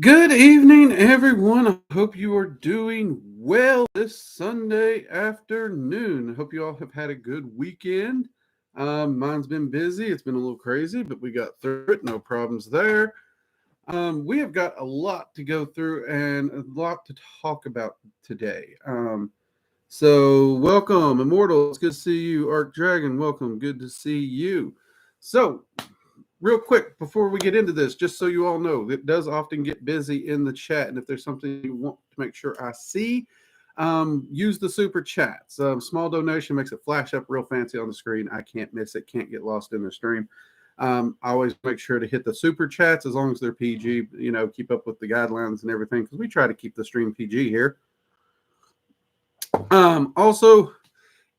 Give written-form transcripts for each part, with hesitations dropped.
Good evening, everyone. I hope you are doing well this Sunday afternoon. I hope you all have had a good weekend. Mine's been busy. It's been a little crazy, but we got through it. No problems there. We have got a lot to go through and a lot to talk about today. Welcome, Immortal. It's good to see you. Arc Dragon, welcome. Good to see you. So, real quick before we get into this, just so you all know, it does often get busy in the chat, and if there's something you want to make sure I see, use the super chats. Small donation makes it flash up real fancy on the screen. I can't miss it, can't get lost in the stream. I always make sure to hit the super chats as long as they're PG. Keep up with the guidelines and everything because we try to keep the stream PG here. Also,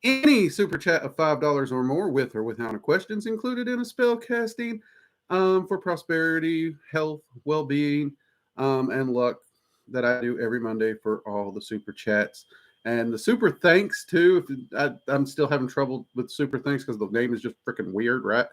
any super chat of $5 or more, with or without a questions, included in a spell casting for prosperity, health, well-being, and luck that I do every Monday for all the super chats. And the super thanks too. I'm still having trouble with super thanks because the name is just freaking weird, right?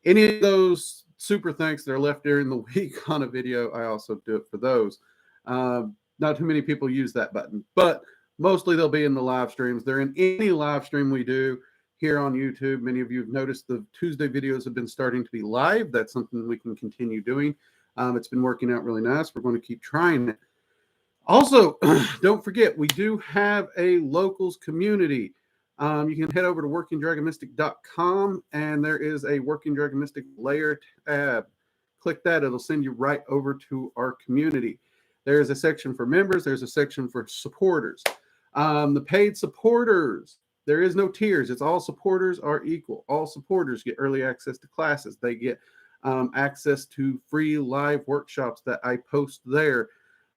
Any of those super thanks that are left during the week on a video, I also do it for those. Not too many people use that button, but mostly they'll be in the live streams. They're in any live stream we do here on YouTube. Many of you have noticed the Tuesday videos have been starting to be live. That's something we can continue doing. It's been working out really nice. We're going to keep trying it. Also, don't forget, we do have a locals community. You can head over to workingdragonmystic.com, and there is a Working Dragon Mystic layer tab. Click that. It'll send you right over to our community. There's a section for members. There's a section for supporters. The paid supporters, there is no tiers. It's all supporters are equal. All supporters get early access to classes. They get access to free live workshops that I post there.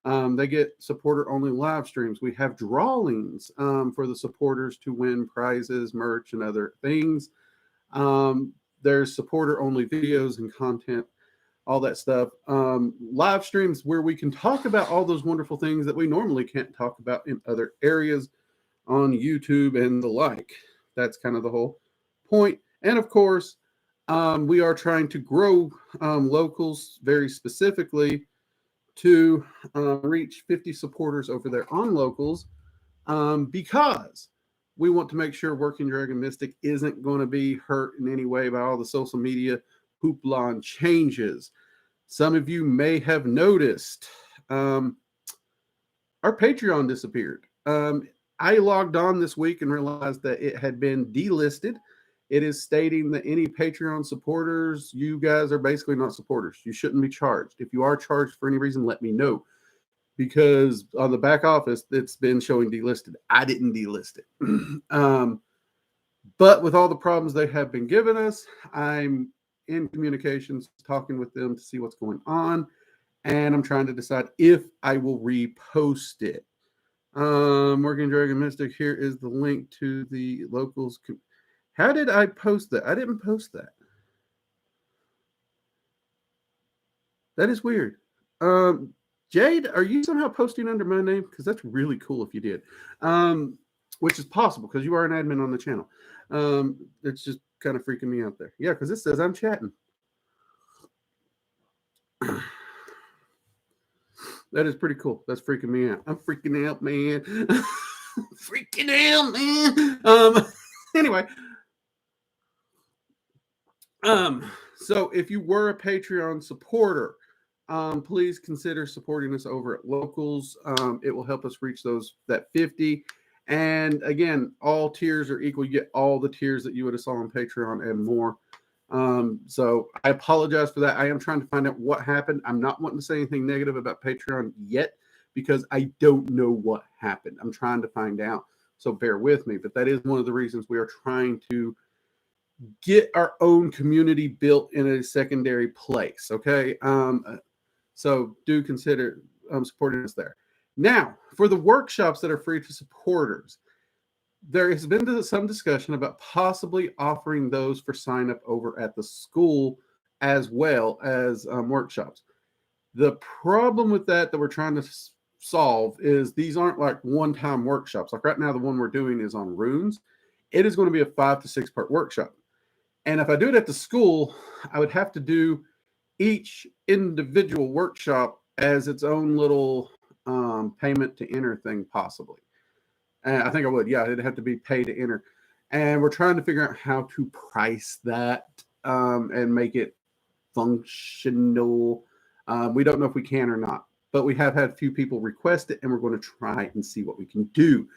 They get supporter-only live streams. We have drawings for the supporters to win prizes, merch, and other things. There's supporter-only videos and content, all that stuff. Live streams where we can talk about all those wonderful things that we normally can't talk about in other areas on YouTube and the like. That's kind of the whole point. And of course, we are trying to grow locals very specifically to reach 50 supporters over there on locals because we want to make sure Working Dragon Mystic isn't going to be hurt in any way by all the social media hoopla and changes. Some of you may have noticed our Patreon disappeared. I logged on this week and realized that it had been delisted. It is stating that any Patreon supporters, you guys are basically not supporters. You shouldn't be charged. If you are charged for any reason, let me know. Because on the back office, it's been showing delisted. I didn't delist it. But with all the problems they have been giving us, I'm in communications, talking with them to see what's going on. And I'm trying to decide if I will repost it. Working Dragon Mystic, here is the link to the locals. How did I post that? I didn't post that. That is weird. Jade, are you somehow posting under my name? Because that's really cool if you did. Which is possible because you are an admin on the channel. It's just kind of freaking me out there. Yeah, because it says I'm chatting. That is pretty cool. That's freaking me out. I'm freaking out, man. Freaking out, man. Anyway. So if you were a Patreon supporter, please consider supporting us over at Locals. It will help us reach that 50. And again, all tiers are equal. You get all the tiers that you would have saw on Patreon and more. So I apologize for that. I am trying to find out what happened. I'm not wanting to say anything negative about Patreon yet because I don't know what happened. I'm trying to find out. So bear with me. But that is one of the reasons we are trying to get our own community built in a secondary place. Okay. So do consider supporting us there. Now, for the workshops that are free to supporters, there has been some discussion about possibly offering those for sign up over at the school as well as workshops. The problem with that we're trying to solve is these aren't like one-time workshops. Like right now, the one we're doing is on runes. It is going to be a 5 to 6 part workshop. And if I do it at the school, I would have to do each individual workshop as its own little payment to enter thing, possibly. And I think I would. Yeah, it'd have to be pay to enter. And we're trying to figure out how to price that and make it functional. We don't know if we can or not, but we have had a few people request it, and we're going to try and see what we can do.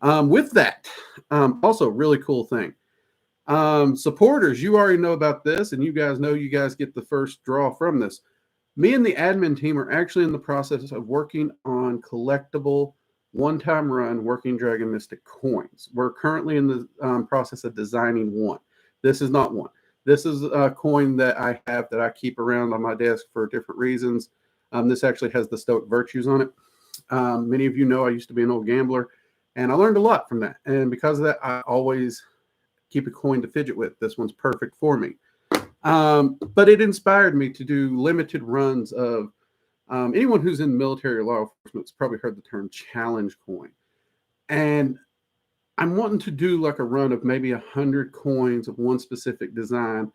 With that, also really cool thing. Supporters, you already know about this, and you guys know you guys get the first draw from this. Me and the admin team are actually in the process of working on collectible one-time run Working Dragon Mystic coins. We're currently in the process of designing one. This is not one. This is a coin that I have that I keep around on my desk for different reasons. This actually has the Stoic Virtues on it. Many of you know I used to be an old gambler, and I learned a lot from that. And because of that, I always keep a coin to fidget with. This one's perfect for me. But it inspired me to do limited runs of anyone who's in military or law enforcement has probably heard the term challenge coin. And I'm wanting to do like a run of maybe 100 coins of one specific design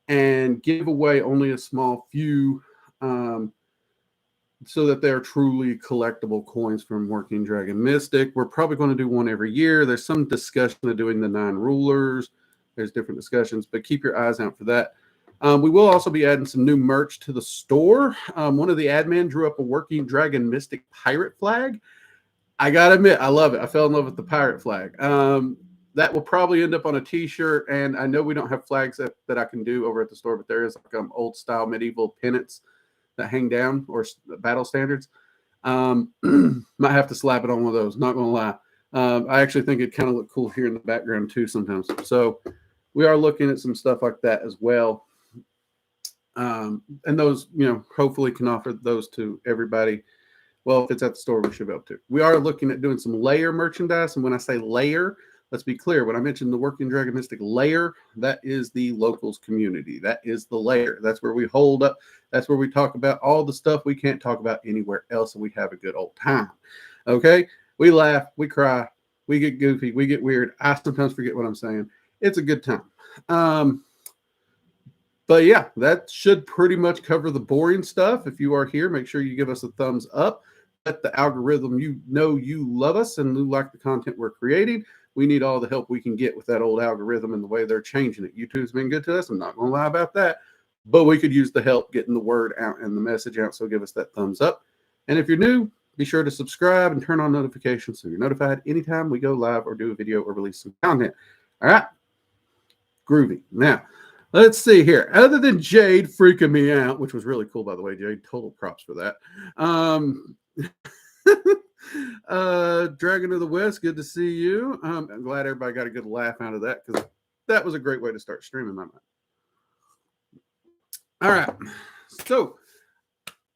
and give away only a small few so that they're truly collectible coins from Working Dragon Mystic. We're probably going to do one every year. There's some discussion of doing the 9 rulers. There's different discussions, but keep your eyes out for that. We will also be adding some new merch to the store. One of the admin drew up a Working Dragon Mystic pirate flag. I got to admit, I love it. I fell in love with the pirate flag. That will probably end up on a t-shirt, and I know we don't have flags that I can do over at the store, but there is like old style medieval pennants that hang down, or battle standards. Might have to slap it on one of those, not gonna lie. I actually think it kind of look cool here in the background too sometimes. So we are looking at some stuff like that as well. And those, hopefully can offer those to everybody. Well, if it's at the store, we should be able to. We are looking at doing some layer merchandise. And when I say layer, let's be clear. When I mentioned the Working Dragon Mystic layer, that is the locals community. That is the layer. That's where we hold up. That's where we talk about all the stuff we can't talk about anywhere else, and we have a good old time. Okay? We laugh. We cry. We get goofy. We get weird. I sometimes forget what I'm saying. It's a good time. But yeah, that should pretty much cover the boring stuff. If you are here, make sure you give us a thumbs up. Let the algorithm you love us and you like the content we're creating. We need all the help we can get with that old algorithm and the way they're changing it. YouTube's been good to us. I'm not going to lie about that. But we could use the help getting the word out and the message out. So give us that thumbs up. And if you're new, be sure to subscribe and turn on notifications so you're notified anytime we go live or do a video or release some content. All right. Groovy. Now, let's see here. Other than Jade freaking me out, which was really cool, by the way, Jade, total props for that. Dragon of the West, good to see you. I'm glad everybody got a good laugh out of that because that was a great way to start streaming my mind. All right. So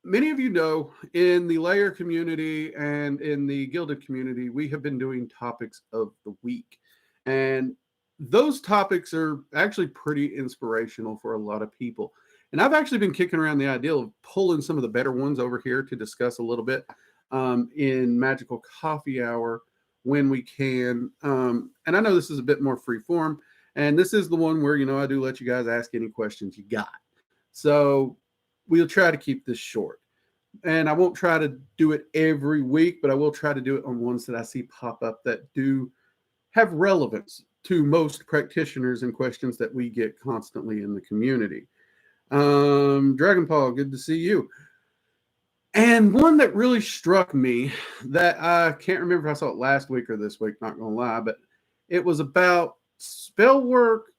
many of you know in the layer community and in the gilded community, we have been doing topics of the week. And those topics are actually pretty inspirational for a lot of people. And I've actually been kicking around the idea of pulling some of the better ones over here to discuss a little bit in Magickal Coffee Hour when we can. And I know this is a bit more free form. And this is the one where, I do let you guys ask any questions you got. So we'll try to keep this short. And I won't try to do it every week, but I will try to do it on ones that I see pop up that do have relevance to most practitioners and questions that we get constantly in the community. Dragon Paul, good to see you. And one that really struck me that I can't remember if I saw it last week or this week, not going to lie, but it was about spell work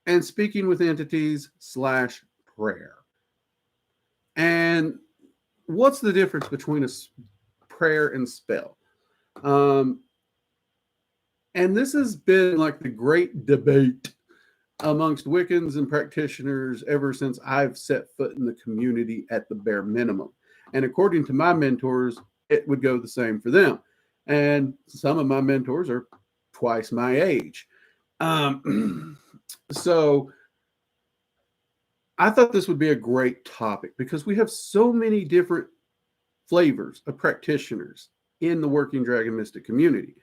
and speaking with entities / prayer. And what's the difference between a prayer and spell? And this has been like the great debate amongst Wiccans and practitioners ever since I've set foot in the community at the bare minimum. And according to my mentors, it would go the same for them. And some of my mentors are twice my age. So I thought this would be a great topic because we have so many different flavors of practitioners in the Working Dragon Mystic community.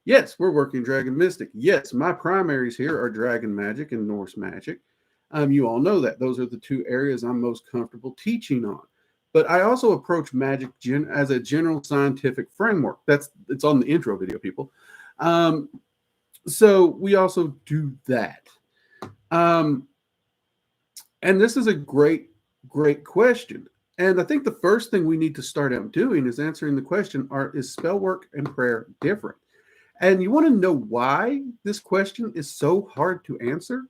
Yes, we're Working Dragon Mystic. Yes, my primaries here are Dragon Magic and Norse Magic. You all know that. Those are the two areas I'm most comfortable teaching on. But I also approach magic as a general scientific framework. It's on the intro video, people. So we also do that. And this is a great question. And I think the first thing we need to start out doing is answering the question, is spell work and prayer different? And you want to know why this question is so hard to answer?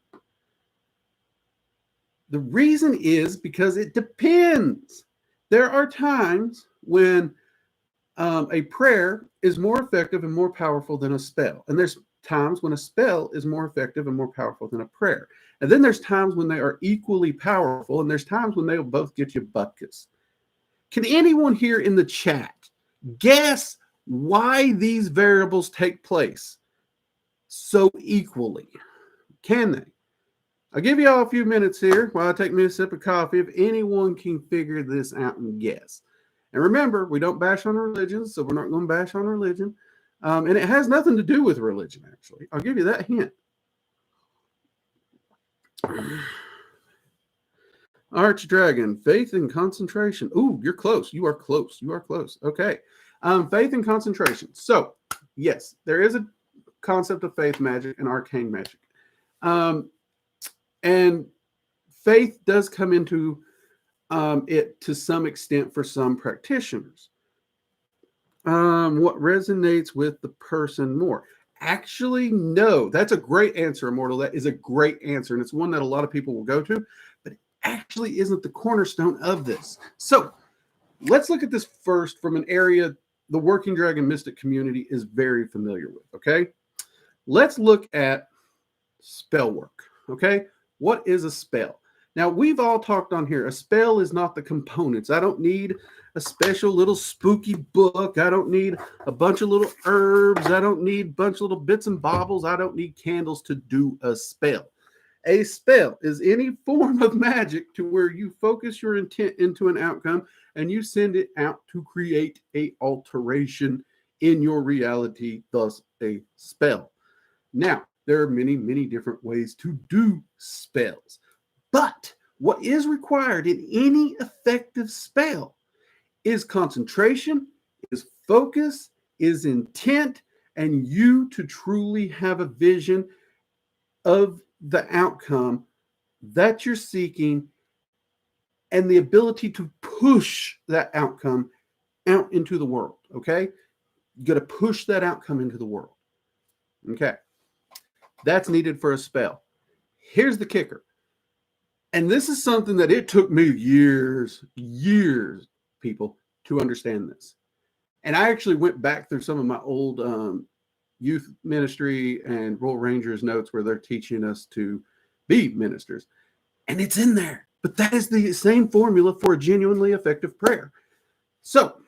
The reason is because it depends. There are times when a prayer is more effective and more powerful than a spell. And there's times when a spell is more effective and more powerful than a prayer. And then there's times when they are equally powerful, and there's times when they will both get you butkus. Can anyone here in the chat guess why these variables take place so equally? Can they? I'll give you all a few minutes here while I take me a sip of coffee if anyone can figure this out and guess. And remember, we don't bash on religion, so we're not going to bash on religion. And it has nothing to do with religion, actually. I'll give you that hint. Archdragon, faith and concentration. Ooh, you're close. You are close. You are close. Okay. Faith and concentration. So, yes, there is a concept of faith magic and arcane magic. And faith does come into it to some extent for some practitioners. What resonates with the person more? Actually, no. That's a great answer, Immortal. That is a great answer, and it's one that a lot of people will go to, but it actually isn't the cornerstone of this. So let's look at this first from an area the Working Dragon Mystic community is very familiar with, okay? Let's look at spell work, okay? What is a spell? Now, we've all talked on here. A spell is not the components. I don't need a special little spooky book. I don't need a bunch of little herbs. I don't need a bunch of little bits and baubles. I don't need candles to do a spell. A spell is any form of magic to where you focus your intent into an outcome and you send it out to create an alteration in your reality, thus a spell. Now, there are many, many different ways to do spells. But what is required in any effective spell is concentration, is focus, is intent, and you to truly have a vision of the outcome that you're seeking and the ability to push that outcome out into the world, okay? You got to push that outcome into the world, okay? That's needed for a spell. Here's the kicker. And this is something that it took me years, people, to understand this. And I actually went back through some of my old youth ministry and Royal Rangers notes where they're teaching us to be ministers. And it's in there. But that is the same formula for a genuinely effective prayer. So,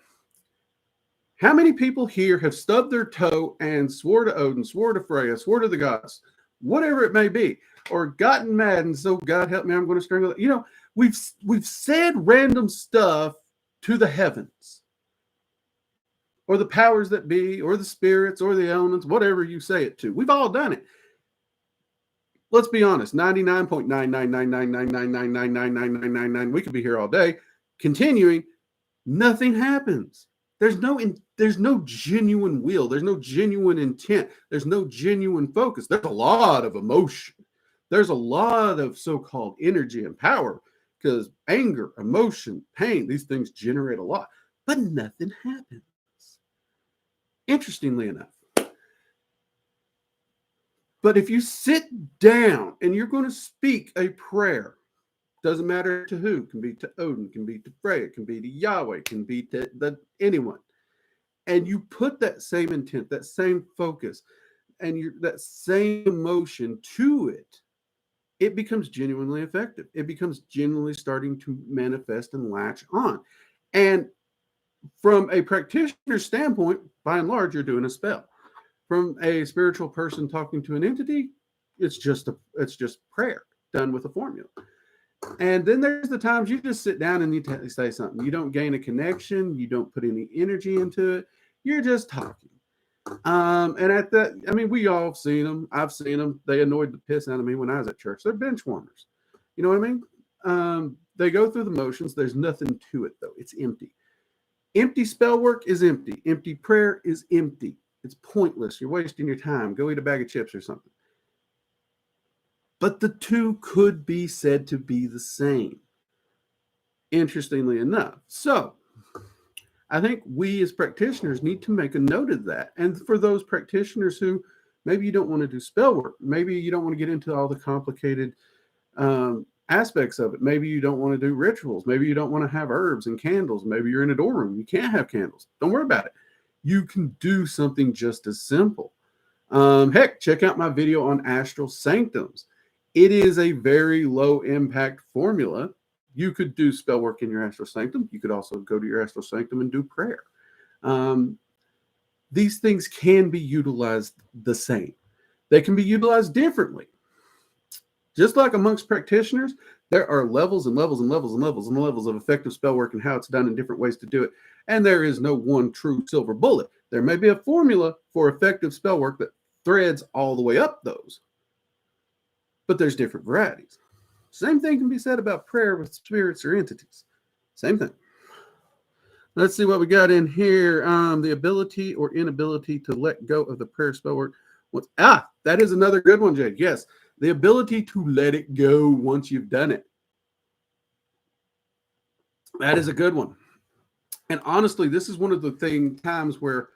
how many people here have stubbed their toe and swore to Odin, swore to Freya, swore to the gods, whatever it may be, or gotten mad and so God help me, I'm going to strangle it. You know, we've said random stuff to the heavens or the powers that be or the spirits or the elements, whatever you say it to. We've all done it. Let's be honest, 99.9999999999999. We could be here all day. Continuing, nothing happens. There's no genuine will. There's no genuine intent. There's no genuine focus. There's a lot of emotion. There's a lot of so-called energy and power because anger, emotion, pain, these things generate a lot, but nothing happens. Interestingly enough. But if you sit down and you're going to speak a prayer, doesn't matter to who, can be to Odin, can be to Freya, can be to Yahweh, can be to anyone. And you put that same intent, that same focus, and that same emotion to it, it becomes genuinely effective. It becomes genuinely starting to manifest and latch on. And from a practitioner standpoint, by and large, you're doing a spell. From a spiritual person talking to an entity, it's just prayer done with a formula. And then there's the times you just sit down and you say something. You don't gain a connection. You don't put any energy into it. You're just talking. And at that, I mean, we all have seen them. I've seen them. They annoyed the piss out of me when I was at church. They're bench warmers. You know what I mean? They go through the motions. There's nothing to it, though. It's empty. Empty spell work is empty. Empty prayer is empty. It's pointless. You're wasting your time. Go eat a bag of chips or something. But the two could be said to be the same, interestingly enough. So I think we as practitioners need to make a note of that. And for those practitioners who maybe you don't want to do spell work, maybe you don't want to get into all the complicated aspects of it. Maybe you don't want to do rituals. Maybe you don't want to have herbs and candles. Maybe you're in a dorm room. You can't have candles. Don't worry about it. You can do something just as simple. Heck, check out my video on astral sanctums. It is a very low impact formula. You could do spell work in your astral sanctum. You could also go to your astral sanctum and do prayer. These things can be utilized the same. They can be utilized differently. Just like amongst practitioners, there are levels and levels and levels and levels and levels of effective spell work and how it's done in different ways to do it. And there is no one true silver bullet. There may be a formula for effective spell work that threads all the way up those, but there's different varieties. Same thing can be said about prayer with spirits or entities. Same thing. Let's see what we got in here. The ability or inability to let go of the prayer spell work. That is another good one, Jade. Yes, the ability to let it go once you've done it. That is a good one. And honestly, this is one of the times where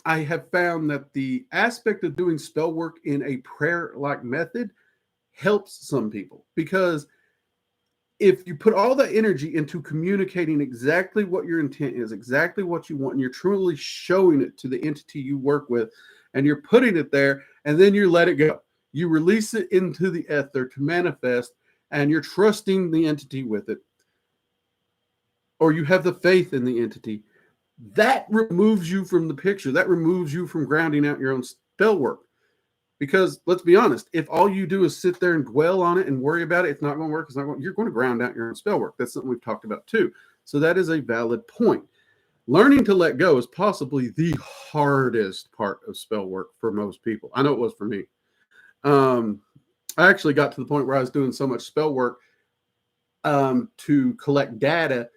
I have found that the aspect of doing spell work in a prayer-like method helps some people, because if you put all the energy into communicating exactly what your intent is, exactly what you want, and you're truly showing it to the entity you work with, and you're putting it there, and then you let it go. You release it into the ether to manifest, and you're trusting the entity with it, or you have the faith in the entity. That removes you from the picture. That removes you from grounding out your own spell work. Because let's be honest, if all you do is sit there and dwell on it and worry about it, it's not going to work. You're going to ground out your own spell work. That's something we've talked about too. So that is a valid point. Learning to let go is possibly the hardest part of spell work for most people. I know it was for me. I actually got to the point where I was doing so much spell work to collect data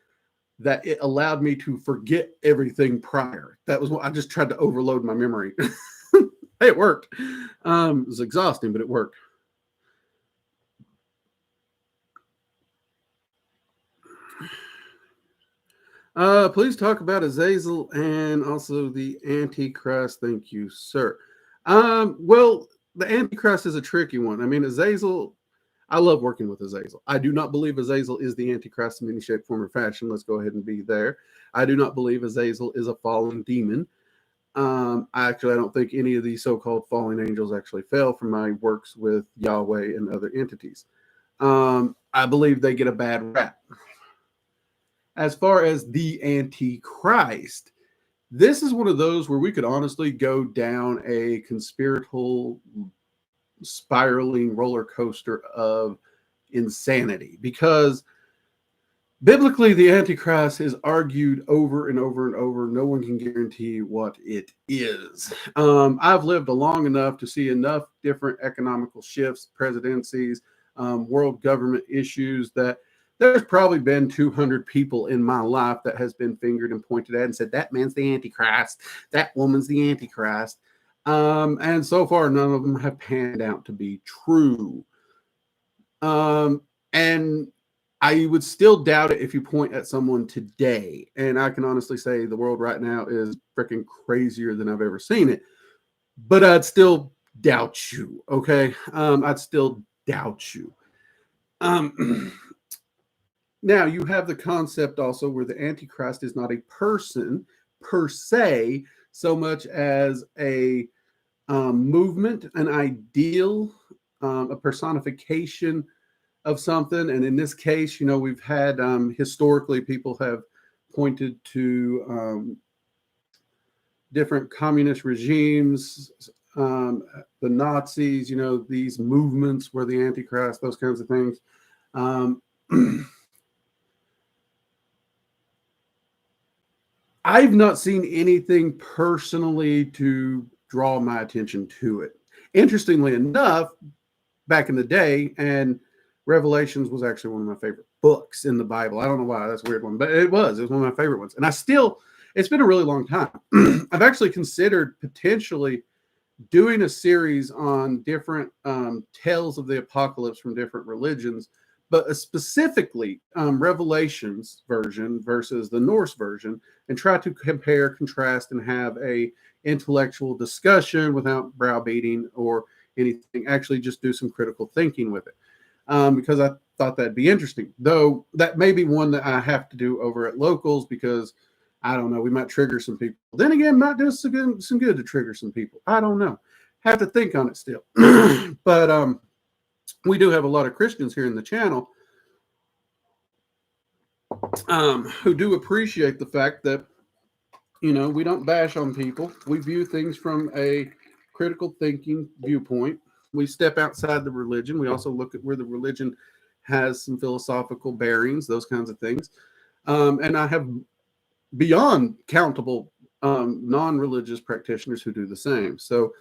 that it allowed me to forget everything prior. That was what I just tried to overload my memory. Hey, it worked. It was exhausting, but it worked. Please talk about Azazel and also the Antichrist. Thank you, sir. Well, the Antichrist is a tricky one. I mean, Azazel, I love working with Azazel. I do not believe Azazel is the Antichrist in any shape, form, or fashion. Let's go ahead and be there. I do not believe Azazel is a fallen demon. I don't think any of these so-called fallen angels actually fell from my works with Yahweh and other entities. I believe they get a bad rap. As far as the Antichrist, this is one of those where we could honestly go down a conspiratorial spiraling roller coaster of insanity, because biblically, the Antichrist is argued over and over and over. No one can guarantee what it is. I've lived long enough to see enough different economical shifts, presidencies, world government issues, that there's probably been 200 people in my life that has been fingered and pointed at and said, that man's the Antichrist, that woman's the Antichrist. And so far, none of them have panned out to be true. And I would still doubt it if you point at someone today. And I can honestly say the world right now is freaking crazier than I've ever seen it. But I'd still doubt you, okay? I'd still doubt you. Now, you have the concept also where the Antichrist is not a person per se, so much as a movement, an ideal, a personification of something. And in this case, we've had historically people have pointed to different communist regimes, the Nazis, these movements where the Antichrist, those kinds of things. I've not seen anything personally to draw my attention to it. Interestingly enough, back in the day, and Revelations was actually one of my favorite books in the Bible. I don't know why, that's a weird one, but it was one of my favorite ones. And it's been a really long time. I've actually considered potentially doing a series on different tales of the apocalypse from different religions, but specifically Revelations version versus the Norse version, and try to compare, contrast, and have a intellectual discussion without browbeating or anything. Actually, just do some critical thinking with it, because I thought that'd be interesting. Though that may be one that I have to do over at locals, because I don't know, we might trigger some people. Then again, might do some good to trigger some people. I don't know. Have to think on it still. But we do have a lot of Christians here in the channel who do appreciate the fact that, we don't bash on people. We view things from a critical thinking viewpoint. We step outside the religion. We also look at where the religion has some philosophical bearings, those kinds of things. And I have beyond countable non-religious practitioners who do the same. So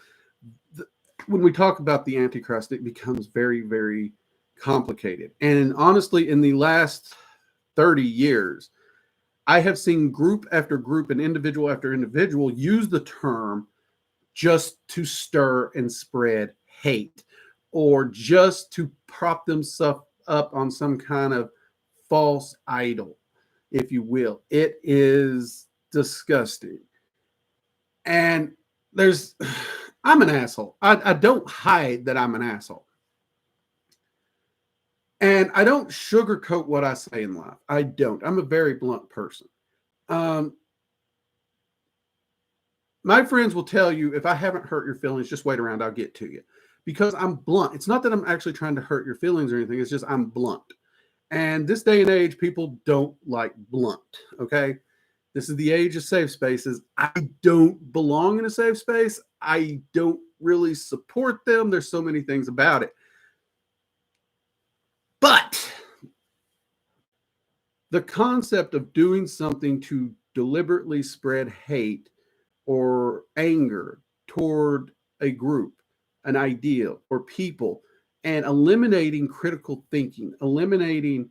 when we talk about the Antichrist, it becomes very, very complicated. And honestly, in the last 30 years, I have seen group after group and individual after individual use the term just to stir and spread hate, or just to prop themselves up on some kind of false idol, if you will. It is disgusting. And I'm an asshole. I don't hide that I'm an asshole. And I don't sugarcoat what I say in life. I don't. I'm a very blunt person. My friends will tell you, if I haven't hurt your feelings, just wait around, I'll get to you. Because I'm blunt. It's not that I'm actually trying to hurt your feelings or anything. It's just I'm blunt. And this day and age, people don't like blunt, okay? This is the age of safe spaces. I don't belong in a safe space. I don't really support them. There's so many things about it. But the concept of doing something to deliberately spread hate or anger toward a group, an ideal, or people, and eliminating critical thinking, eliminating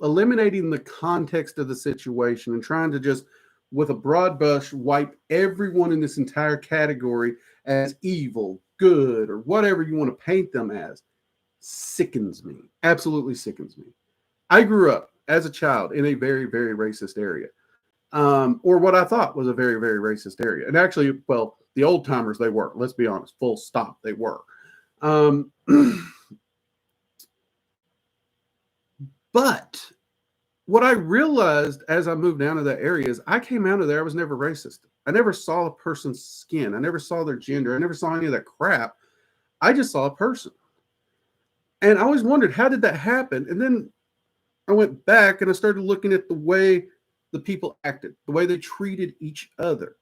eliminating the context of the situation and trying to just, with a broad brush, wipe everyone in this entire category as evil, good, or whatever you want to paint them as, sickens me. Absolutely sickens me. I grew up as a child in a very, very racist area, or what I thought was a very, very racist area. And actually, well, the old timers, they were. Let's be honest, full stop, they were. But what I realized as I moved down to that area is I came out of there, I was never racist. I never saw a person's skin. I never saw their gender. I never saw any of that crap. I just saw a person. And I always wondered, how did that happen? And then I went back and I started looking at the way the people acted, the way they treated each other.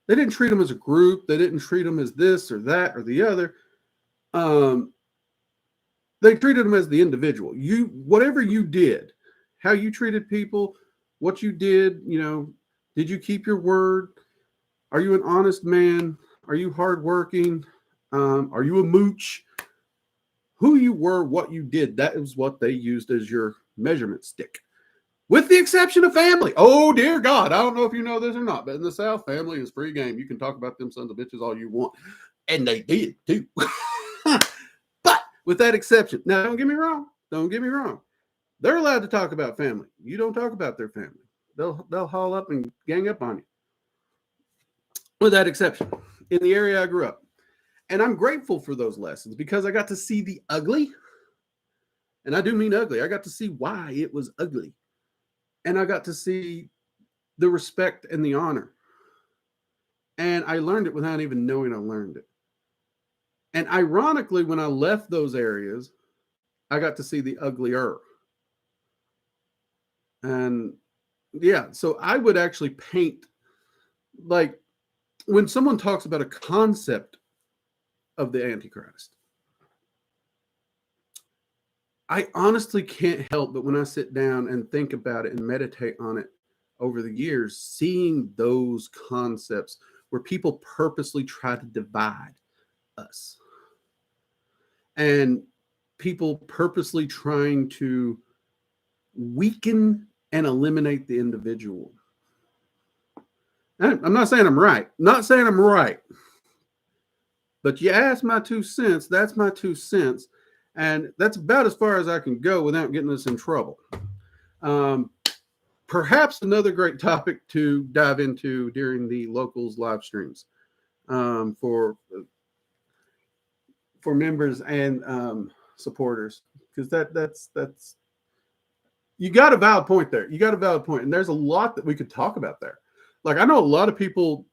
They didn't treat them as a group. They didn't treat them as this or that or the other. They treated them as the individual. Whatever you did, how you treated people, what you did, did you keep your word? Are you an honest man? Are you hardworking? Are you a mooch? Who you were, what you did, that is what they used as your measurement stick. With the exception of family. Oh, dear God. I don't know if you know this or not, but in the South, family is free game. You can talk about them sons of bitches all you want. And they did, too. But with that exception, now don't get me wrong. Don't get me wrong. They're allowed to talk about family. You don't talk about their family. They'll haul up and gang up on you. With that exception, in the area I grew up. And I'm grateful for those lessons because I got to see the ugly. And I do mean ugly. I got to see why it was ugly. And I got to see the respect and the honor. And I learned it without even knowing I learned it. And ironically, when I left those areas, I got to see the uglier. And yeah, so I would actually paint, like, when someone talks about a concept of the Antichrist, I honestly can't help but when I sit down and think about it and meditate on it, over the years, seeing those concepts where people purposely try to divide us and people purposely trying to weaken and eliminate the individual. I'm not saying I'm right. Not saying I'm right. But you asked my 2 cents. That's my 2 cents. And that's about as far as I can go without getting us in trouble. Perhaps another great topic to dive into during the locals live streams for members and supporters, because that's you got a valid point there. You got a valid point, and there's a lot that we could talk about there. Like, I know a lot of people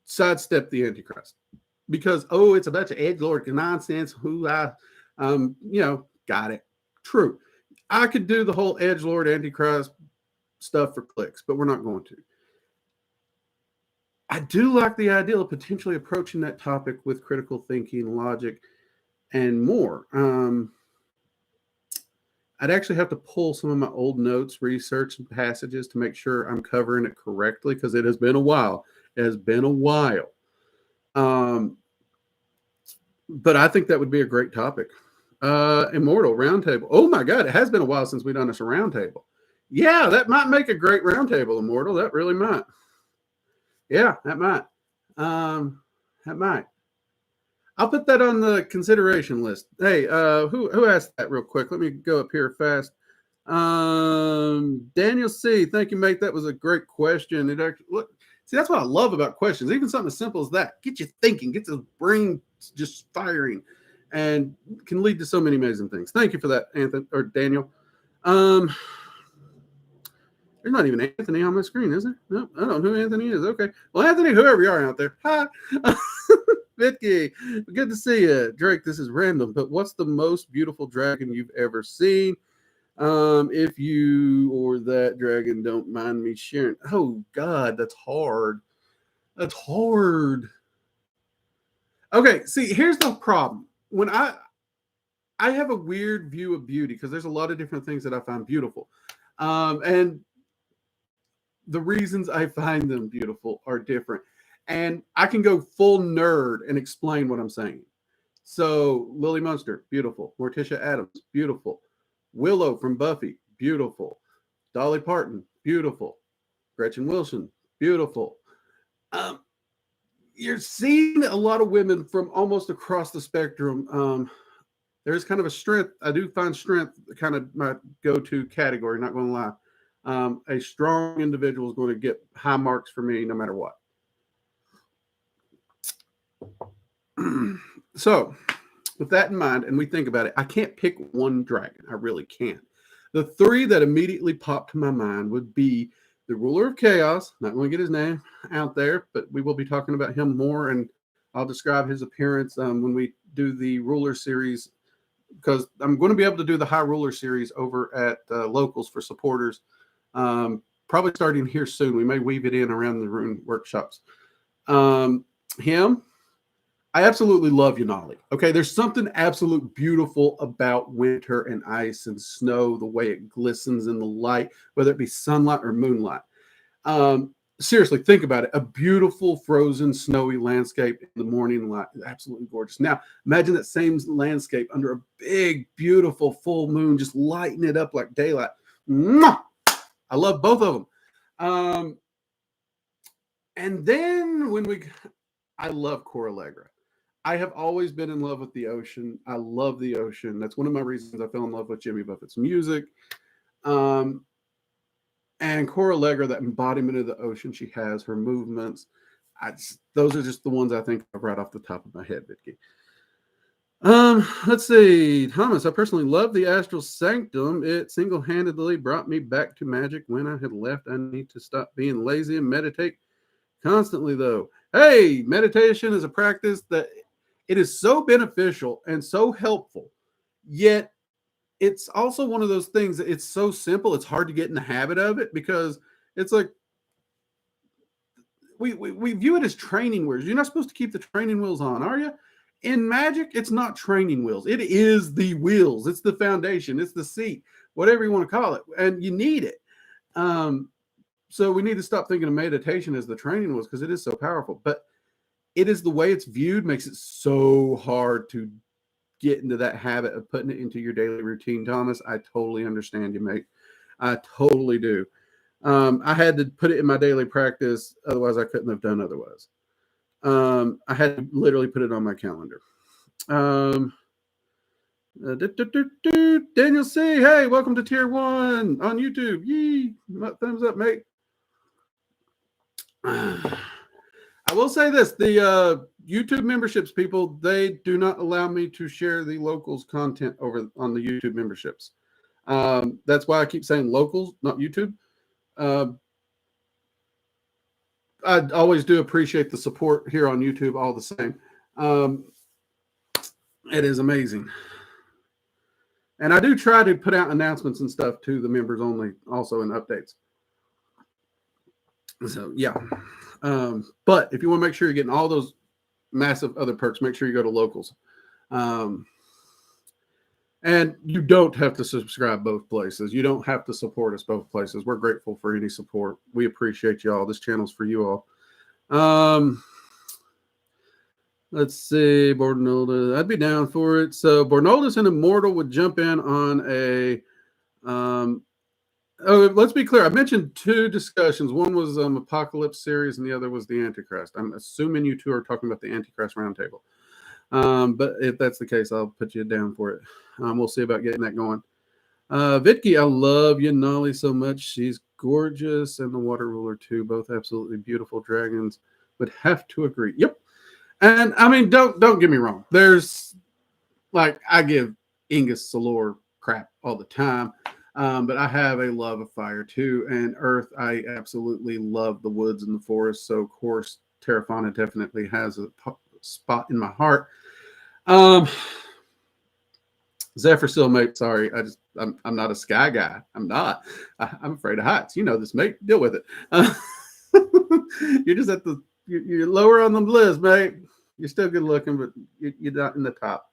sidestep the Antichrist because, oh, it's a bunch of edgelord nonsense. Got it. True. I could do the whole edgelord Antichrist stuff for clicks, but we're not going to. I do like the idea of potentially approaching that topic with critical thinking, logic, and more. I'd actually have to pull some of my old notes, research some passages to make sure I'm covering it correctly, because it has been a while. It has been a while. But I think that would be a great topic. Immortal Roundtable. Oh my God, it has been a while since we've done this roundtable. Yeah, that might make a great roundtable, Immortal. That really might. Yeah, that might. That might. I'll put that on the consideration list. Hey, who asked that real quick? Let me go up here fast. Daniel C. Thank you, mate. That was a great question. It actually, look, see, that's what I love about questions. Even something as simple as that. Get you thinking, get the brain just firing, and can lead to so many amazing things. Thank you for that, Anthony or Daniel. There's not even Anthony on my screen, is there? No, I don't know who Anthony is. Okay. Well, Anthony, whoever you are out there. Hi. Vicky, good to see you. Drake, this is random, but what's the most beautiful dragon you've ever seen? If you or that dragon don't mind me sharing. Oh, God, that's hard. That's hard. Okay, see, here's the problem. When I have a weird view of beauty, because there's a lot of different things that I find beautiful. And the reasons I find them beautiful are different. And I can go full nerd and explain what I'm saying. So Lily Munster, beautiful. Morticia Adams, beautiful. Willow from Buffy, beautiful. Dolly Parton, beautiful. Gretchen Wilson, beautiful. You're seeing a lot of women from almost across the spectrum. There's kind of a strength. I do find strength kind of my go-to category, not going to lie. A strong individual is going to get high marks for me no matter what. So, with that in mind, and we think about it, I can't pick one dragon. I really can't. The three that immediately popped to my mind would be the ruler of chaos. Not going to get his name out there, but we will be talking about him more, and I'll describe his appearance when we do the ruler series, because I'm going to be able to do the high ruler series over at Locals for supporters, probably starting here soon. We may weave it in around the rune workshops. Him. I absolutely love Yanali. Okay, there's something absolute beautiful about winter and ice and snow, the way it glistens in the light, whether it be sunlight or moonlight. Seriously, think about it. A beautiful, frozen, snowy landscape in the morning light is absolutely gorgeous. Now, imagine that same landscape under a big, beautiful full moon, just lighting it up like daylight. Mwah! I love both of them. And then I love Coralegra. I have always been in love with the ocean. I love the ocean. That's one of my reasons I fell in love with Jimmy Buffett's music. And Coralegra, that embodiment of the ocean she has, her movements, those are just the ones I think of right off the top of my head, Vicky. Let's see. Thomas, I personally love the Astral Sanctum. It single-handedly brought me back to magic when I had left. I need to stop being lazy and meditate constantly, though. Hey, meditation is a practice that it is so beneficial and so helpful, yet it's also one of those things that it's so simple, it's hard to get in the habit of it, because it's like we view it as training wheels. You're not supposed to keep the training wheels on, are you? In magic, it's not training wheels. It is the wheels. It's the foundation. It's the seat, whatever you want to call it, and you need it. So we need to stop thinking of meditation as the training was, because it is so powerful. But it is the way it's viewed makes it so hard to get into that habit of putting it into your daily routine. Thomas, I totally understand you, mate. I totally do. I had to put it in my daily practice, otherwise I couldn't have done otherwise. I had to literally put it on my calendar. Daniel C. Hey, welcome to Tier 1 on YouTube. Yee! Thumbs up, mate. I will say this, the YouTube memberships people, they do not allow me to share the locals content over on the YouTube memberships. That's why I keep saying locals, not YouTube. I always do appreciate the support here on YouTube all the same. It is amazing. And I do try to put out announcements and stuff to the members only, also in updates. So, yeah. But if you want to make sure you're getting all those massive other perks, make sure you go to locals. And you don't have to subscribe both places. You don't have to support us both places. We're grateful for any support. We appreciate you all. This channel's for you all. Let's see, Bornolda. I'd be down for it. So Bornolda's an immortal would jump in on a let's be clear. I mentioned 2 discussions. One was Apocalypse series, and the other was the Antichrist. I'm assuming you 2 are talking about the Antichrist roundtable. But if that's the case, I'll put you down for it. We'll see about getting that going. Vitki, I love Yanali so much. She's gorgeous, and the Water Ruler too. Both absolutely beautiful dragons. Would have to agree. Yep. And I mean, don't get me wrong. There's like I give Ingus Salor crap all the time. But I have a love of fire too, and earth. I absolutely love the woods and the forest. So of course, Terrafana definitely has a spot in my heart. Zephyr still, mate. Sorry, I'm not a sky guy. I'm not. I'm afraid of heights. You know this, mate. Deal with it. You're just at you're lower on the list, mate. You're still good looking, but you're not in the top.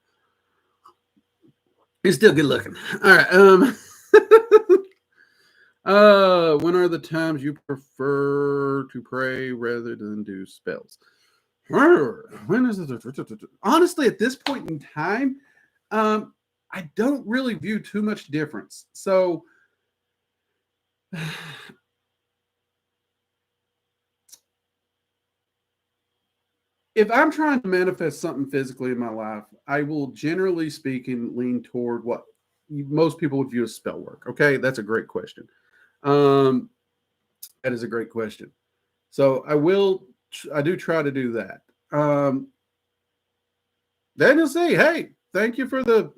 You're still good looking. All right. When are the times you prefer to pray rather than do spells? When is it? Honestly, at this point in time, I don't really view too much difference. So if I'm trying to manifest something physically in my life, I will generally speaking lean toward what most people would view as spell work. Okay, that's a great question. That is a great question. So I do try to do that. Daniel C, hey, thank you for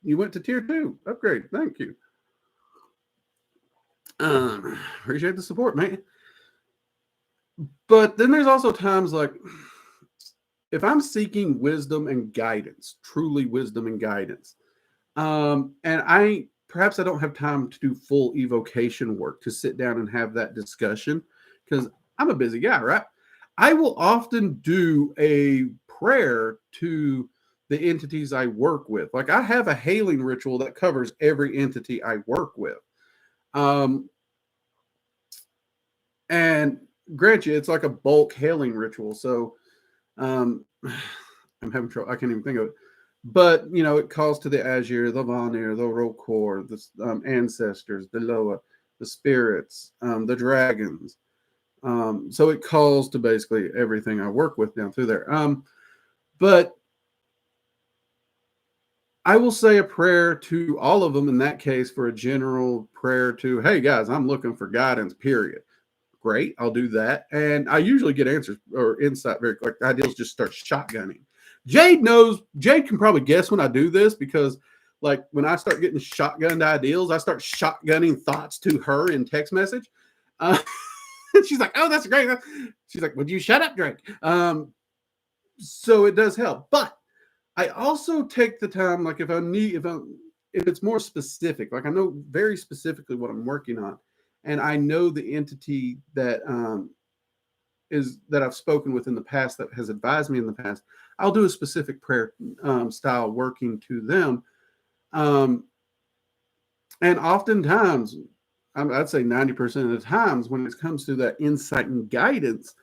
you went to tier 2 upgrade. Thank you. Appreciate the support, man. But then there's also times like if I'm seeking wisdom and guidance, truly wisdom and guidance, and perhaps I don't have time to do full evocation work to sit down and have that discussion because I'm a busy guy, right? I will often do a prayer to the entities I work with. Like I have a hailing ritual that covers every entity I work with. And grant you, it's like a bulk hailing ritual. So I'm having trouble. I can't even think of it. But, you know, it calls to the Azure, the Vanir, the Rokor, the ancestors, the Loa, the spirits, the dragons. So it calls to basically everything I work with down through there. But I will say a prayer to all of them in that case for a general prayer to, hey, guys, I'm looking for guidance, period. Great, I'll do that. And I usually get answers or insight very quick. Ideals just start shotgunning. Jade can probably guess when I do this because like when I start getting shotgunned ideals, I start shotgunning thoughts to her in text message. She's like, oh, that's great. She's like, would you shut up, Drake? So it does help. But I also take the time, like if it's more specific, like I know very specifically what I'm working on, and I know the entity that that I've spoken with in the past that has advised me in the past, I'll do a specific prayer style working to them. And oftentimes I'd say 90% of the times when it comes to that insight and guidance,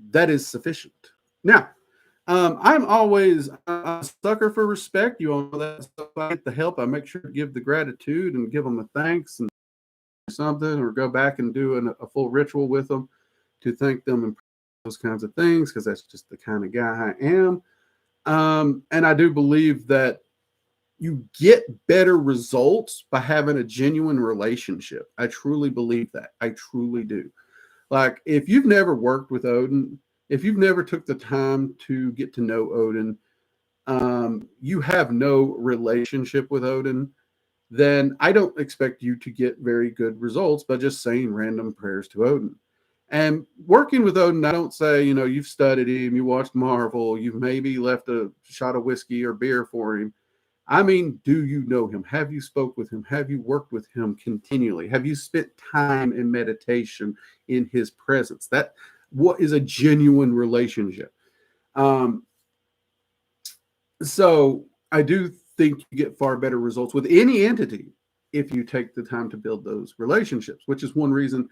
that is sufficient. Now, I'm always a sucker for respect. You all know that. So if I get the help, I make sure to give the gratitude and give them a thanks and something, or go back and do a full ritual with them to thank them and those kinds of things, because that's just the kind of guy I am. And I do believe that you get better results by having a genuine relationship. I truly believe that. I truly do. Like, if you've never worked with Odin, if you've never took the time to get to know Odin, you have no relationship with Odin, then I don't expect you to get very good results by just saying random prayers to Odin. And working with Odin, I don't say, you've studied him, you watched Marvel, you've maybe left a shot of whiskey or beer for him. I mean, do you know him? Have you spoke with him? Have you worked with him continually? Have you spent time in meditation in his presence? That what is a genuine relationship. So I do think you get far better results with any entity if you take the time to build those relationships, which is one reason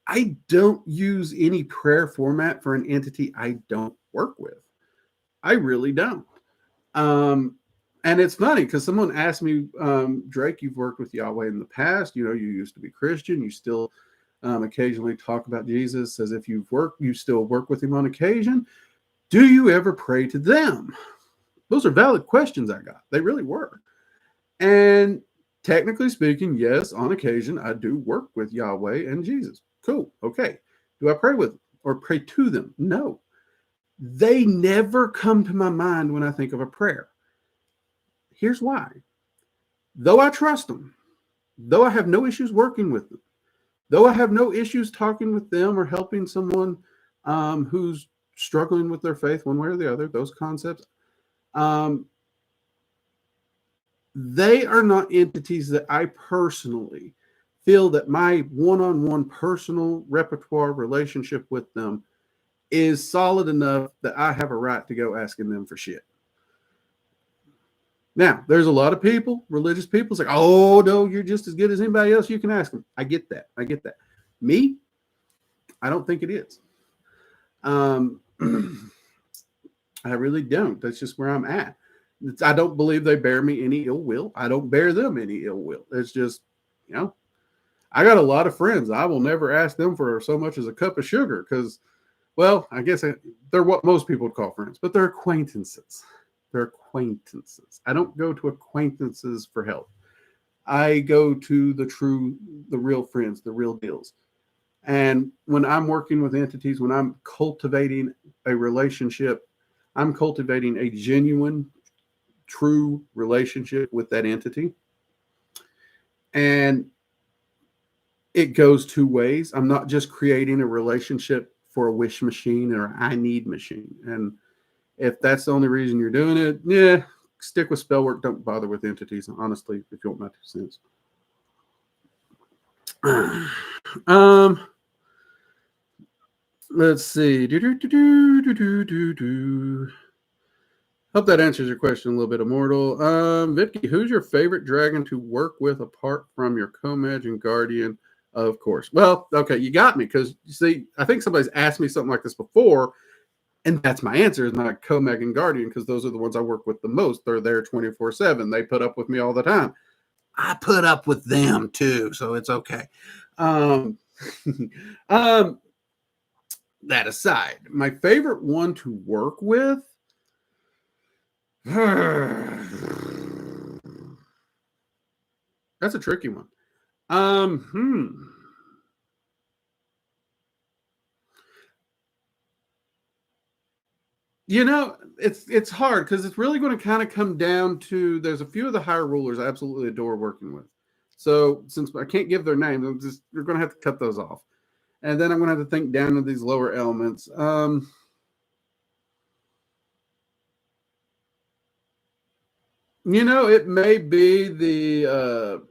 I don't use any prayer format for an entity I don't work with. I really don't. And it's funny because someone asked me, Drake, you've worked with Yahweh in the past. You used to be Christian. You still occasionally talk about Jesus as if you still work with him on occasion. Do you ever pray to them? Those are valid questions I got. They really were. And technically speaking, yes, on occasion, I do work with Yahweh and Jesus. Cool. Okay. Do I pray with them or pray to them? No. They never come to my mind when I think of a prayer. Here's why. Though I trust them, though I have no issues working with them, though I have no issues talking with them or helping someone who's struggling with their faith one way or the other, those concepts, they are not entities that I personally feel that my one-on-one personal repertoire relationship with them is solid enough that I have a right to go asking them for shit. Now, there's a lot of people, religious people, it's like, oh, no, you're just as good as anybody else. You can ask them. I get that. Me, I don't think it is. I really don't. That's just where I'm at. I don't believe they bear me any ill will. I don't bear them any ill will. It's just, I got a lot of friends. I will never ask them for so much as a cup of sugar because, well, I guess they're what most people would call friends, but they're acquaintances. They're acquaintances. I don't go to acquaintances for help. I go to the real friends, the real deals. And when I'm working with entities, when I'm cultivating a relationship, I'm cultivating a genuine, true relationship with that entity. And it goes two ways. I'm not just creating a relationship for a wish machine or I need machine. And if that's the only reason you're doing it, yeah, stick with spell work. Don't bother with entities, honestly, if you want my 2 cents. Let's see. Hope that answers your question a little bit, Immortal. Vicky, who's your favorite dragon to work with apart from your Comag and Guardian? Of course. Well, okay, you got me because you see, I think somebody's asked me something like this before. And that's my answer is my Comag and Guardian because those are the ones I work with the most. They're there 24/7. They put up with me all the time. I put up with them too, so it's okay. That aside, my favorite one to work with. That's a tricky one. It's hard because it's really going to kind of come down to there's a few of the higher rulers I absolutely adore working with. So since I can't give their names, you're going to have to cut those off. And then I'm going to have to think down to these lower elements. It may be the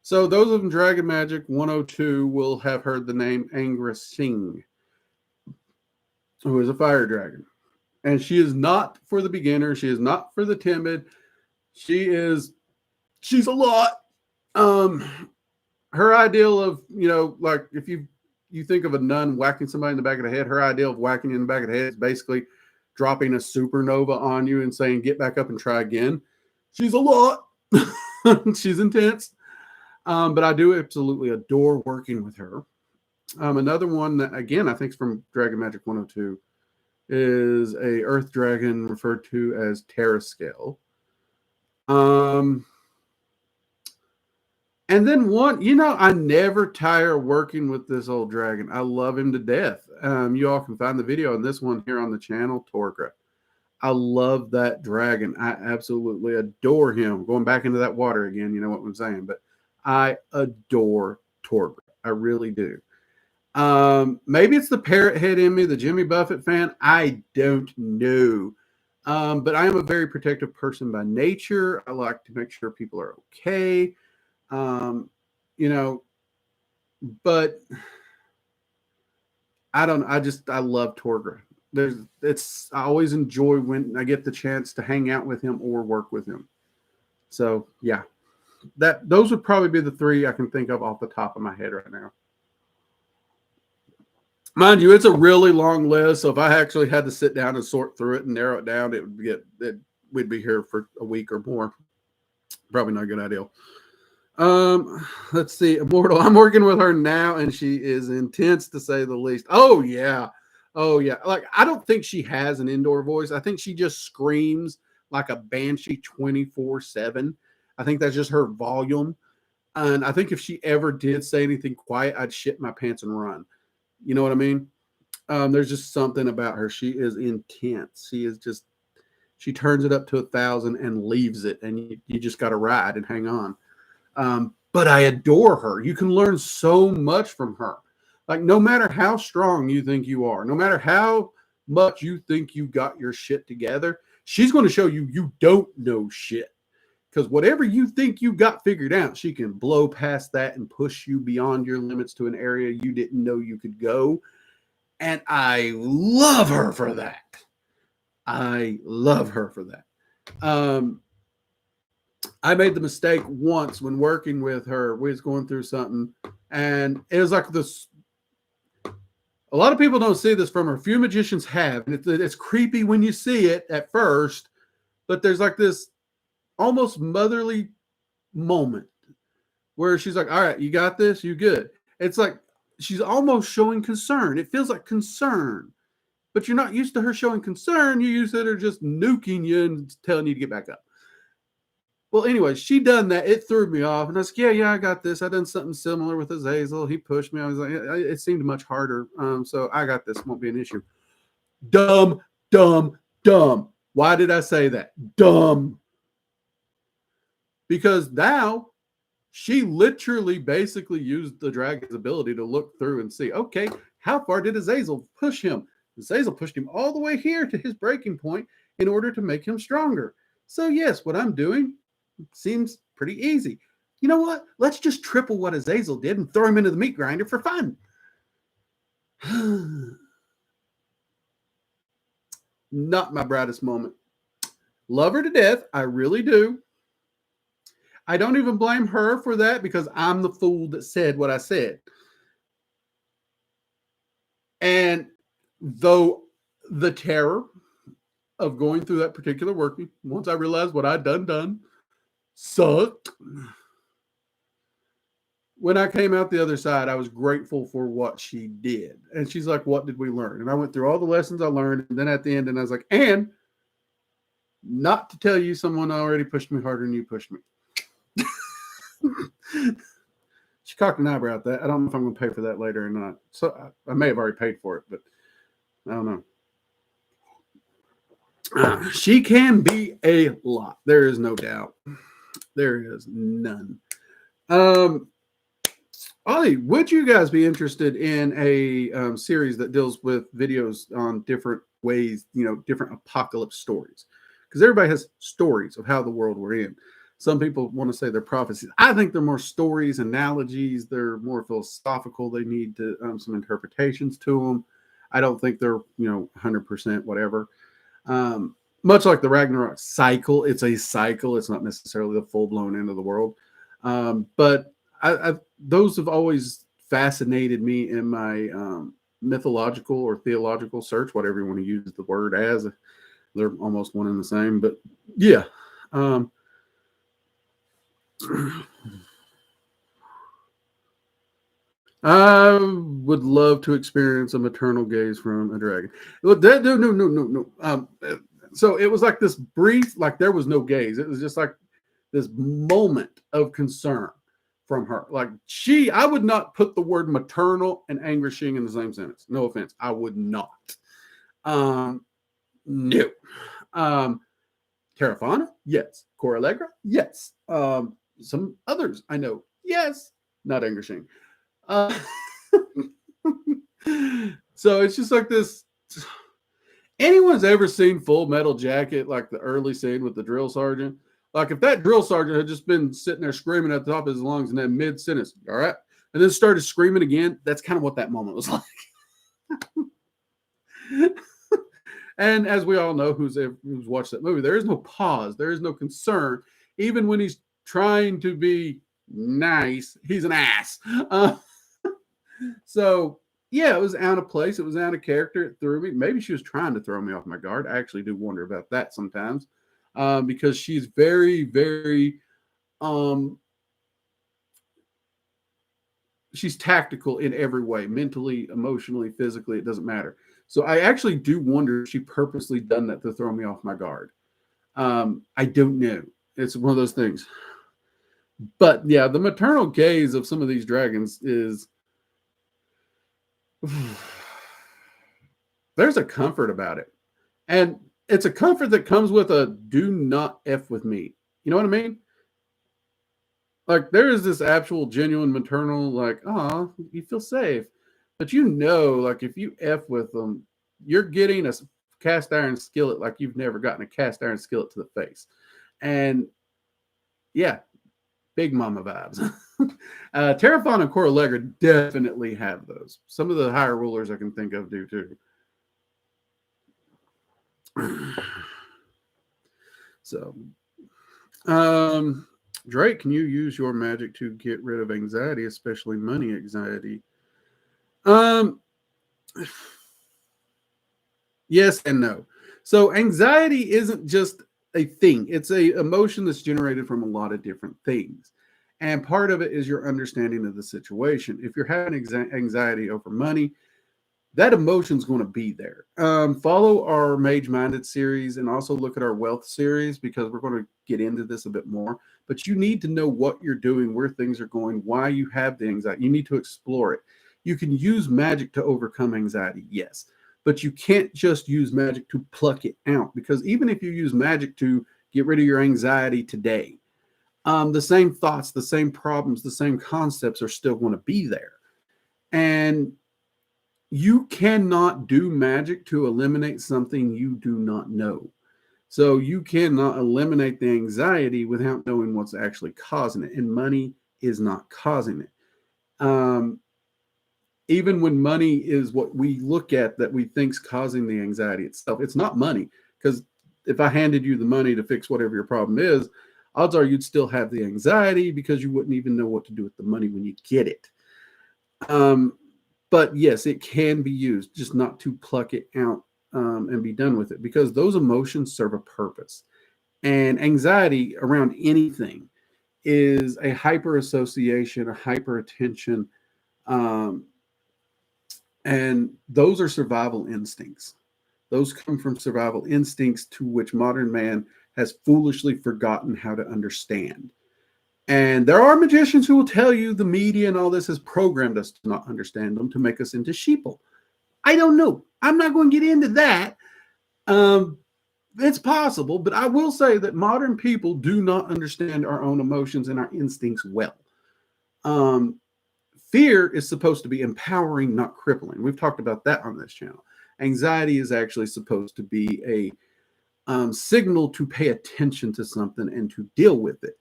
so those of Dragon Magic 102 will have heard the name Angra Singh, who is a fire dragon. And she is not for the beginner. She is not for the timid. She's a lot. Her ideal of, like if you think of a nun whacking somebody in the back of the head, her ideal of whacking you in the back of the head is basically dropping a supernova on you and saying, get back up and try again. She's a lot. She's intense. But I do absolutely adore working with her. Another one that, again, I think is from Dragon Magic 102 is a Earth Dragon referred to as Terrascale. And then one, I never tire working with this old dragon. I love him to death. You all can find the video on this one here on the channel, Torgra. I love that dragon. I absolutely adore him. Going back into that water again, you know what I'm saying. But I adore Torgra. I really do. Maybe it's the parrot head in me, the Jimmy Buffett fan. I don't know. But I am a very protective person by nature. I like to make sure people are okay. But I love Torgra. I always enjoy when I get the chance to hang out with him or work with him. So yeah, those would probably be the three I can think of off the top of my head right now. Mind you, it's a really long list. So if I actually had to sit down and sort through it and narrow it down, we'd be here for a week or more. Probably not a good idea. Let's see. Immortal. I'm working with her now, and she is intense to say the least. Oh yeah. Like, I don't think she has an indoor voice. I think she just screams like a banshee 24/7. I think that's just her volume. And I think if she ever did say anything quiet, I'd shit my pants and run. You know what I mean? There's just something about her. She is intense. She turns it up to 1,000 and leaves it. And you just got to ride and hang on. But I adore her. You can learn so much from her. Like, no matter how strong you think you are, no matter how much you think you got your shit together, she's going to show you don't know shit. Because whatever you think you got figured out, she can blow past that and push you beyond your limits to an area you didn't know you could go. And I love her for that. I made the mistake once when working with her. We was going through something, and it was like this. A lot of people don't see this from her. A few magicians have, and it's creepy when you see it at first, but there's like this almost motherly moment where she's like, all right, you got this, you good. It's like she's almost showing concern. It feels like concern, but you're not used to her showing concern. You're used to her just nuking you and telling you to get back up. Well, anyway, she done that. It threw me off. And I was like, yeah, I got this. I done something similar with Azazel. He pushed me. I was like, it seemed much harder. So I got this. Won't be an issue. Dumb. Why did I say that? Dumb. Because now she literally basically used the dragon's ability to look through and see, okay, how far did Azazel push him? Azazel pushed him all the way here to his breaking point in order to make him stronger. So yes, what I'm doing seems pretty easy. You know what? Let's just triple what Azazel did and throw him into the meat grinder for fun. Not my brightest moment. Love her to death. I really do. I don't even blame her for that because I'm the fool that said what I said. And though the terror of going through that particular working, once I realized what I'd done, sucked. When I came out the other side, I was grateful for what she did. And she's like, what did we learn? And I went through all the lessons I learned. And then at the end, and I was like, and not to tell you someone already pushed me harder than you pushed me. She cocked an eyebrow at that. I don't know if I'm going to pay for that later or not. So I may have already paid for it, but I don't know. She can be a lot. There is no doubt. There is none. Ollie, would you guys be interested in a series that deals with videos on different ways, different apocalypse stories? Because everybody has stories of how the world we're in. Some people want to say they're prophecies. I think they're more stories, analogies. They're more philosophical. They need some interpretations to them. I don't think they're, 100% whatever. Much like the Ragnarok cycle, it's a cycle. It's not necessarily the full-blown end of the world. But those have always fascinated me in my mythological or theological search, whatever you want to use the word as. They're almost one and the same. But yeah. I would love to experience a maternal gaze from a dragon. No. So it was like this brief, like there was no gaze. It was just like this moment of concern from her. Like I would not put the word maternal and anguishing in the same sentence. No offense. I would not. No. Terrafana? Yes. Coralegra? Yes. Some others I know. Yes. Not anguishing. So it's just like this. Anyone's ever seen Full Metal Jacket, like the early scene with the drill sergeant? Like if that drill sergeant had just been sitting there screaming at the top of his lungs in that mid sentence, all right, and then started screaming again, that's kind of what that moment was like. And as we all know, who's watched that movie, there is no pause, there is no concern, even when he's trying to be nice, he's an ass. So yeah, it was out of place. It was out of character. It threw me. Maybe she was trying to throw me off my guard. I actually do wonder about that sometimes, because she's very, very, she's tactical in every way, mentally, emotionally, physically. It doesn't matter. So I actually do wonder if she purposely done that to throw me off my guard. I don't know. It's one of those things. But yeah, the maternal gaze of some of these dragons is. There's a comfort about it. And it's a comfort that comes with a do not F with me. You know what I mean? Like there is this actual genuine maternal, like, oh, you feel safe. But you know, like if you F with them, you're getting a cast iron skillet like you've never gotten a cast iron skillet to the face. And yeah, big mama vibes. Terrafon and Coralegra definitely have those. Some of the higher rulers I can think of do too. So, Drake, can you use your magic to get rid of anxiety, especially money anxiety? Yes and no. So anxiety isn't just a thing. It's a emotion that's generated from a lot of different things. And part of it is your understanding of the situation. If you're having anxiety over money, that emotion's going to be there. Follow our Mage Minded series and also look at our Wealth series because we're going to get into this a bit more. But you need to know what you're doing, where things are going, why you have the anxiety. You need to explore it. You can use magic to overcome anxiety, yes. But you can't just use magic to pluck it out because even if you use magic to get rid of your anxiety today, the same thoughts, the same problems, the same concepts are still going to be there. And you cannot do magic to eliminate something you do not know. So you cannot eliminate the anxiety without knowing what's actually causing it. And money is not causing it. Even when money is what we look at that we think's causing the anxiety itself, it's not money. Because if I handed you the money to fix whatever your problem is, odds are you'd still have the anxiety because you wouldn't even know what to do with the money when you get it. But yes, it can be used, just not to pluck it out and be done with it because those emotions serve a purpose. And anxiety around anything is a hyper association, a hyper attention. And those are survival instincts. Those come from survival instincts to which modern man has foolishly forgotten how to understand. And there are magicians who will tell you the media and all this has programmed us to not understand them to make us into sheeple. I don't know. I'm not going to get into that. It's possible, but I will say that modern people do not understand our own emotions and our instincts well. Fear is supposed to be empowering, not crippling. We've talked about that on this channel. Anxiety is actually supposed to be a signal to pay attention to something and to deal with it.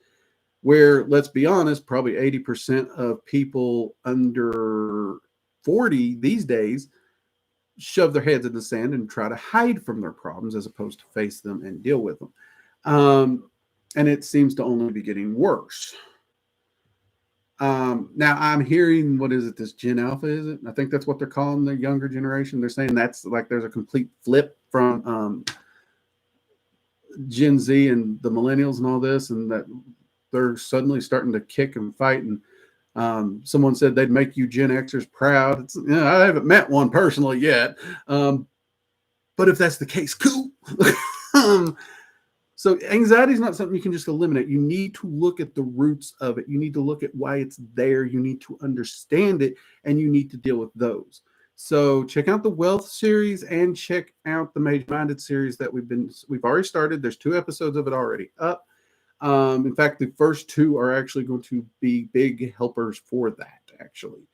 Where, let's be honest, probably 80% of people under 40 these days shove their heads in the sand and try to hide from their problems as opposed to face them and deal with them. And it seems to only be getting worse. Now I'm hearing, what is it, this Gen Alpha, is it? I think that's what they're calling the younger generation. They're saying that's like there's a complete flip from Gen Z and the millennials and all this, and that they're suddenly starting to kick and fight. And someone said they'd make you Gen Xers proud. I haven't met one personally yet, but if that's the case, cool. So anxiety is not something you can just eliminate. You need to look at the roots of it. You need to look at why it's there. You need to understand it, and you need to deal with those. So check out the Wealth series and check out the Mage Minded series that we've already started. There's 2 episodes of it already up. In fact, the first 2 are actually going to be big helpers for that, actually.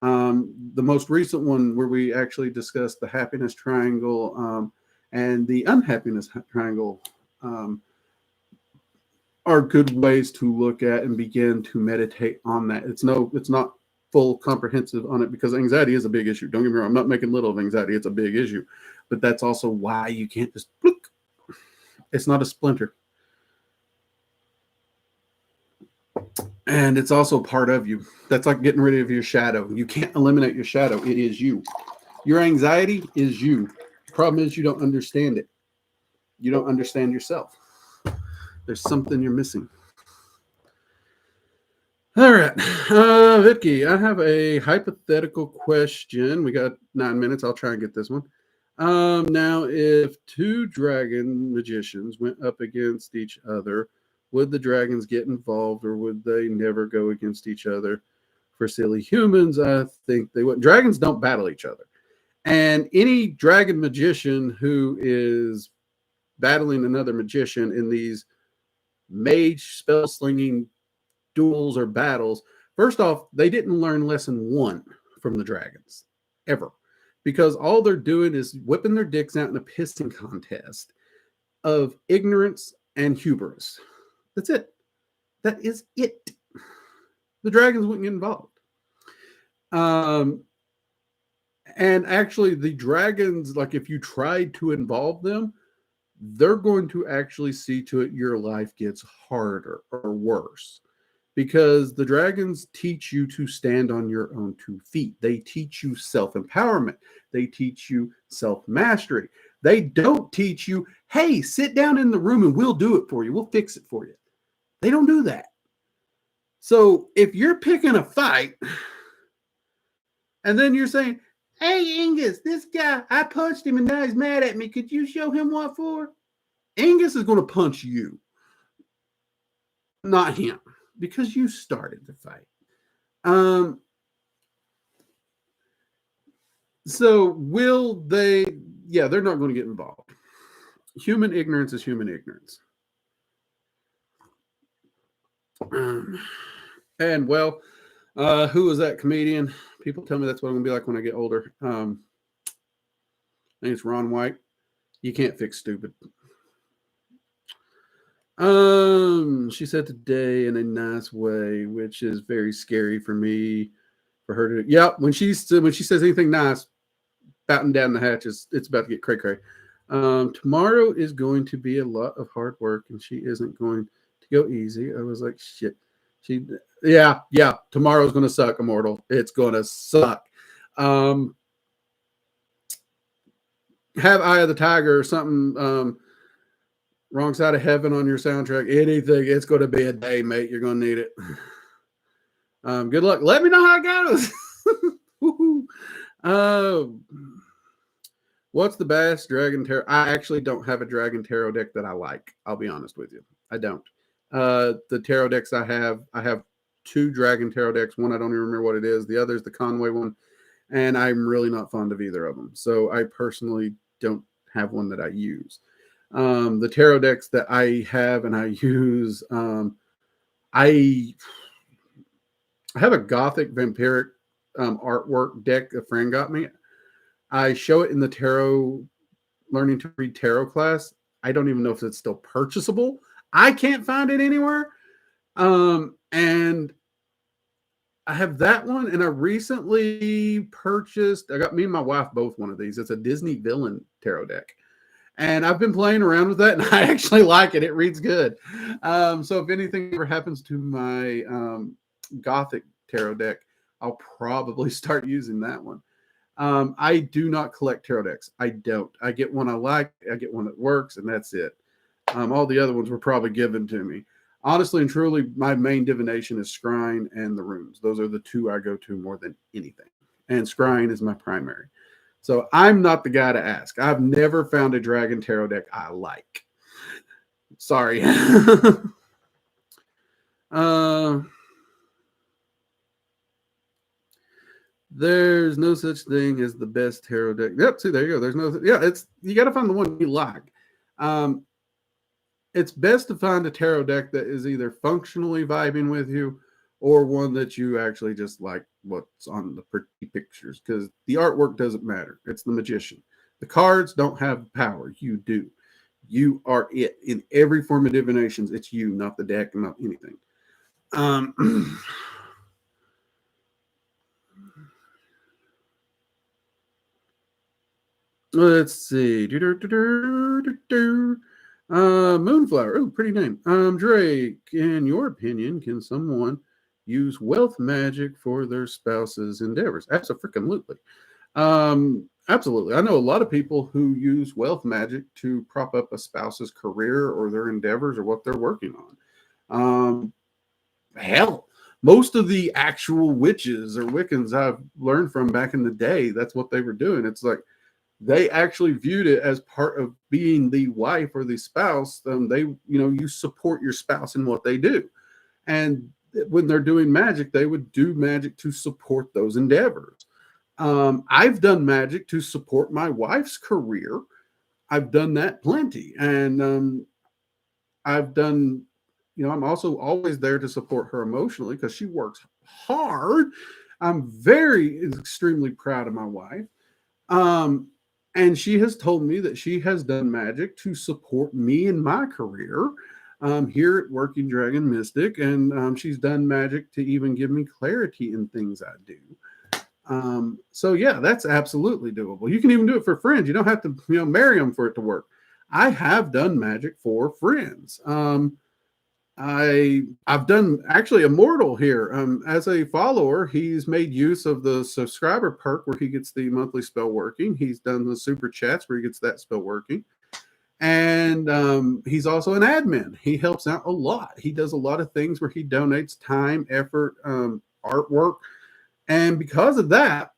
The most recent one, where we actually discussed the happiness triangle and the unhappiness triangle, are good ways to look at and begin to meditate on that. It's not full comprehensive on it, because anxiety is a big issue. Don't get me wrong. I'm not making little of anxiety. It's a big issue, but that's also why you can't just look. It's not a splinter. And it's also part of you. That's like getting rid of your shadow. You can't eliminate your shadow. It is you. Your anxiety is you. The problem is you don't understand it. You don't understand yourself. There's something you're missing. All right. Vicky, I have a hypothetical question. We got 9 minutes. I'll try and get this one. Now, if 2 dragon magicians went up against each other, would the dragons get involved, or would they never go against each other? For silly humans, I think they would. Dragons don't battle each other. And any dragon magician who is battling another magician in these mage spell slinging duels or battles, first off, they didn't learn lesson 1 from the dragons ever, because all they're doing is whipping their dicks out in a pissing contest of ignorance and hubris. That's it. That is it. The dragons wouldn't get involved. And actually, the dragons, like if you tried to involve them, they're going to actually see to it your life gets harder or worse, because the dragons teach you to stand on your own 2 feet. They teach you self-empowerment. They teach you self-mastery. They don't teach you, hey, sit down in the room and we'll do it for you. We'll fix it for you. They don't do that. So if you're picking a fight and then you're saying, hey, Angus, this guy, I punched him and now he's mad at me. Could you show him what for? Angus is going to punch you, not him, because you started the fight. So will they? Yeah, they're not going to get involved. Human ignorance is human ignorance. And well, who was that comedian? People tell me that's what I'm going to be like when I get older. I think it's Ron White. You can't fix stupid. She said today in a nice way, which is very scary for me, for her to. Yeah, when she says anything nice, batten down the hatches. It's about to get cray cray. Tomorrow is going to be a lot of hard work, and she isn't going to go easy. I was like, shit. Yeah. Tomorrow's going to suck, Immortal. It's going to suck. Have Eye of the Tiger or something. Wrong Side of Heaven on your soundtrack. Anything. It's going to be a day, mate. You're going to need it. Good luck. Let me know how it goes. What's the best Dragon Tarot? I actually don't have a Dragon Tarot deck that I like. I'll be honest with you. I don't. The tarot decks I have 2 Dragon Tarot decks. One, I don't even remember what it is. The other is the Conway one. And I'm really not fond of either of them. So I personally don't have one that I use. The tarot decks that I have and I use, I have a Gothic Vampiric artwork deck a friend got me. I show it in the tarot, learning to read tarot class. I don't even know if it's still purchasable. I can't find it anywhere. And I have that one, and I recently purchased. I got me and my wife both one of these. It's a Disney villain tarot deck, and I've been playing around with that, and I actually like it. It reads good. So if anything ever happens to my Gothic tarot deck, I'll probably start using that one. I do not collect tarot decks. I don't. I get one I like. I get one that works, and that's it. All the other ones were probably given to me. Honestly and truly, my main divination is scrying and the runes. Those are the two I go to more than anything. And scrying is my primary. So I'm not the guy to ask. I've never found a dragon tarot deck I like. Sorry. There's no such thing as the best tarot deck. Yep, see, there you go. There's no, yeah, it's, you got to find the one you like. It's best to find a tarot deck that is either functionally vibing with you or one that you actually just like what's on the pretty pictures, because the artwork doesn't matter. It's the magician. The cards don't have power. You do. You are it. In every form of divinations, it's you, not the deck, not anything. Let's see. Moonflower. Oh, pretty name. Drake, in your opinion, can someone use wealth magic for their spouse's endeavors? Absolutely. Absolutely. I know a lot of people who use wealth magic to prop up a spouse's career or their endeavors or what they're working on. Hell, most of the actual witches or Wiccans I've learned from back in the day, that's what they were doing. It's like they actually viewed it as part of being the wife or the spouse. You support your spouse in what they do. And when they're doing magic, they would do magic to support those endeavors. I've done magic to support my wife's career. I've done that plenty. And I've done, I'm also always there to support her emotionally because she works hard. I'm extremely proud of my wife. And she has told me that she has done magic to support me in my career here at Working Dragon Mystic. And she's done magic to even give me clarity in things I do. So yeah, that's absolutely doable. You can even do it for friends. You don't have to, marry them for it to work. I have done magic for friends. I've done actually Immortal here. As a follower, he's made use of the subscriber perk where he gets the monthly spell working. He's done the super chats where he gets that spell working. And he's also an admin. He helps out a lot. He does a lot of things where he donates time, effort, artwork. And because of that,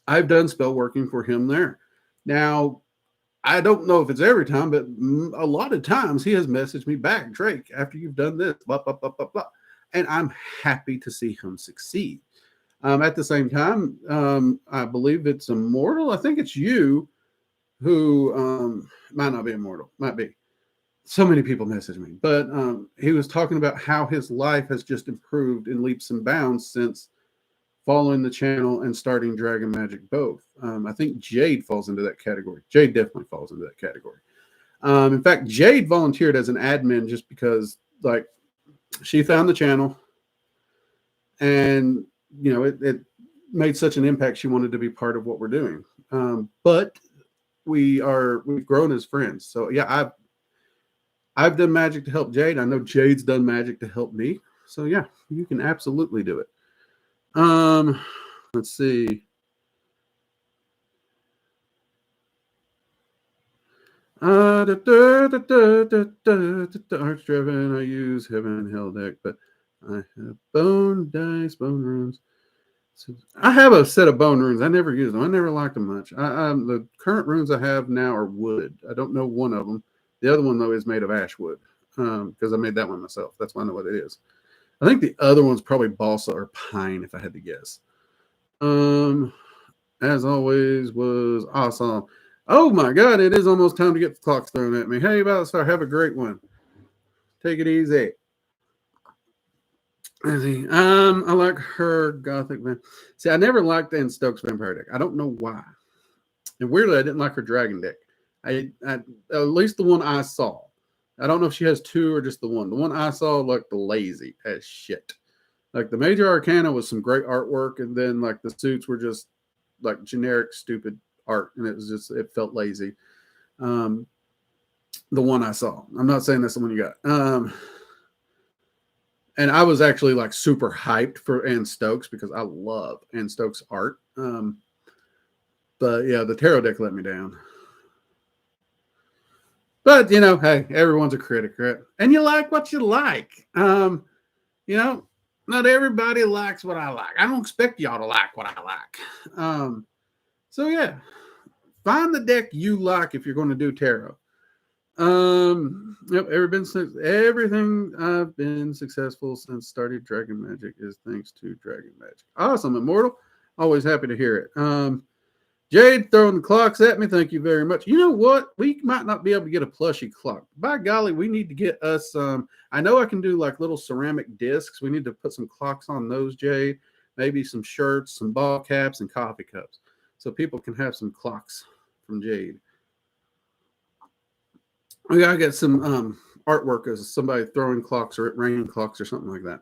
I've done spell working for him there. Now, I don't know if it's every time, but a lot of times he has messaged me back, Drake, after you've done this, blah, blah, blah, blah, blah. And I'm happy to see him succeed. At the same time, I believe it's Immortal. I think it's you who might not be Immortal, might be. So many people message me, but he was talking about how his life has just improved in leaps and bounds since following the channel and starting Dragon Magic both. I think Jade falls into that category. Jade definitely falls into that category. In fact, Jade volunteered as an admin just because, like, she found the channel and, it made such an impact. She wanted to be part of what we're doing. But we've grown as friends. So yeah, I've done magic to help Jade. I know Jade's done magic to help me. So yeah, you can absolutely do it. Let's see. Arch Driven, I use Heaven and Hell deck, but I have bone dice, bone runes. So I have a set of bone runes. I never use them. I never liked them much. The current runes I have now are wood. I don't know one of them. The other one, though, is made of ash wood because I made that one myself. That's why I know what it is. I think the other one's probably balsa or pine, if I had to guess. As always, was awesome. Oh my God, it is almost time to get the clocks thrown at me. Hey, Balastar, have a great one. Take it easy. I like her Gothic man. See, I never liked Anne Stokes Vampire deck. I don't know why. And weirdly, I didn't like her Dragon deck. I at least the one I saw. I don't know if she has two or just the one. The one I saw looked lazy as shit. Like the major arcana was some great artwork, and then like the suits were just like generic, stupid art, and it felt lazy. Um, the one I saw. I'm not saying that's the one you got. And I was actually like super hyped for Ann Stokes because I love Ann Stokes art. But yeah, the tarot deck let me down. But hey, everyone's a critic, right? And you like what you like. Not everybody likes what I like. I don't expect y'all to like what I like. So yeah, find the deck you like if you're going to do tarot. Yep, everything I've been successful since started Dragon Magic is thanks to Dragon Magic. Awesome, Immortal. Always happy to hear it. Jade throwing the clocks at me. Thank you very much. You know what? We might not be able to get a plushie clock. By golly, we need to get us I know I can do like little ceramic discs. We need to put some clocks on those, Jade. Maybe some shirts, some ball caps, and coffee cups. So people can have some clocks from Jade. We gotta get some artwork as somebody throwing clocks or raining clocks or something like that.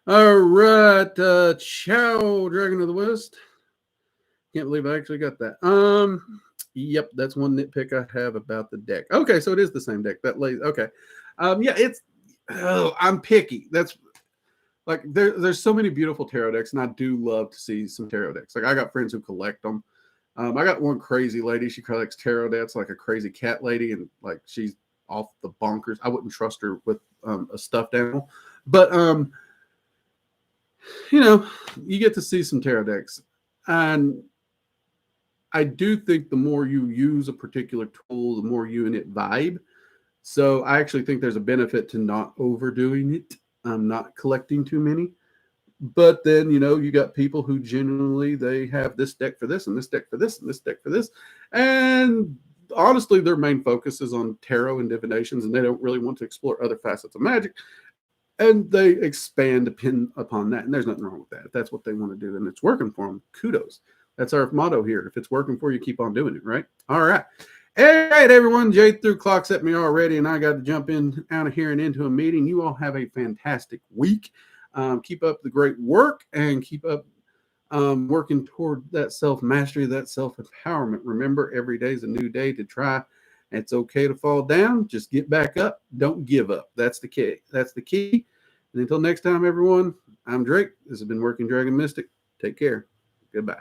All right, Chow, Dragon of the West. Can't believe I actually got that. Yep, that's one nitpick I have about the deck. Okay, so it is the same deck. Okay. I'm picky. That's like there's so many beautiful tarot decks, and I do love to see some tarot decks. Like I got friends who collect them. I got one crazy lady. She collects tarot decks, like a crazy cat lady, and like she's off the bonkers. I wouldn't trust her with a stuffed animal, but you get to see some tarot decks, and I do think the more you use a particular tool, the more you and it vibe. So I actually think there's a benefit to not overdoing it. Not collecting too many. But then, you got people who genuinely, they have this deck for this and this deck for this and this deck for this. And honestly, their main focus is on tarot and divinations, and they don't really want to explore other facets of magic. And they expand upon that. And there's nothing wrong with that. If that's what they want to do and it's working for them, kudos. That's our motto here. If it's working for you, keep on doing it, right? All right. All right, everyone. Jade threw clocks at me already, and I got to jump in out of here and into a meeting. You all have a fantastic week. Keep up the great work and keep up working toward that self-mastery, that self-empowerment. Remember, every day is a new day to try. It's okay to fall down. Just get back up. Don't give up. That's the key. That's the key. And until next time, everyone, I'm Drake. This has been Working Dragon Mystic. Take care. Goodbye.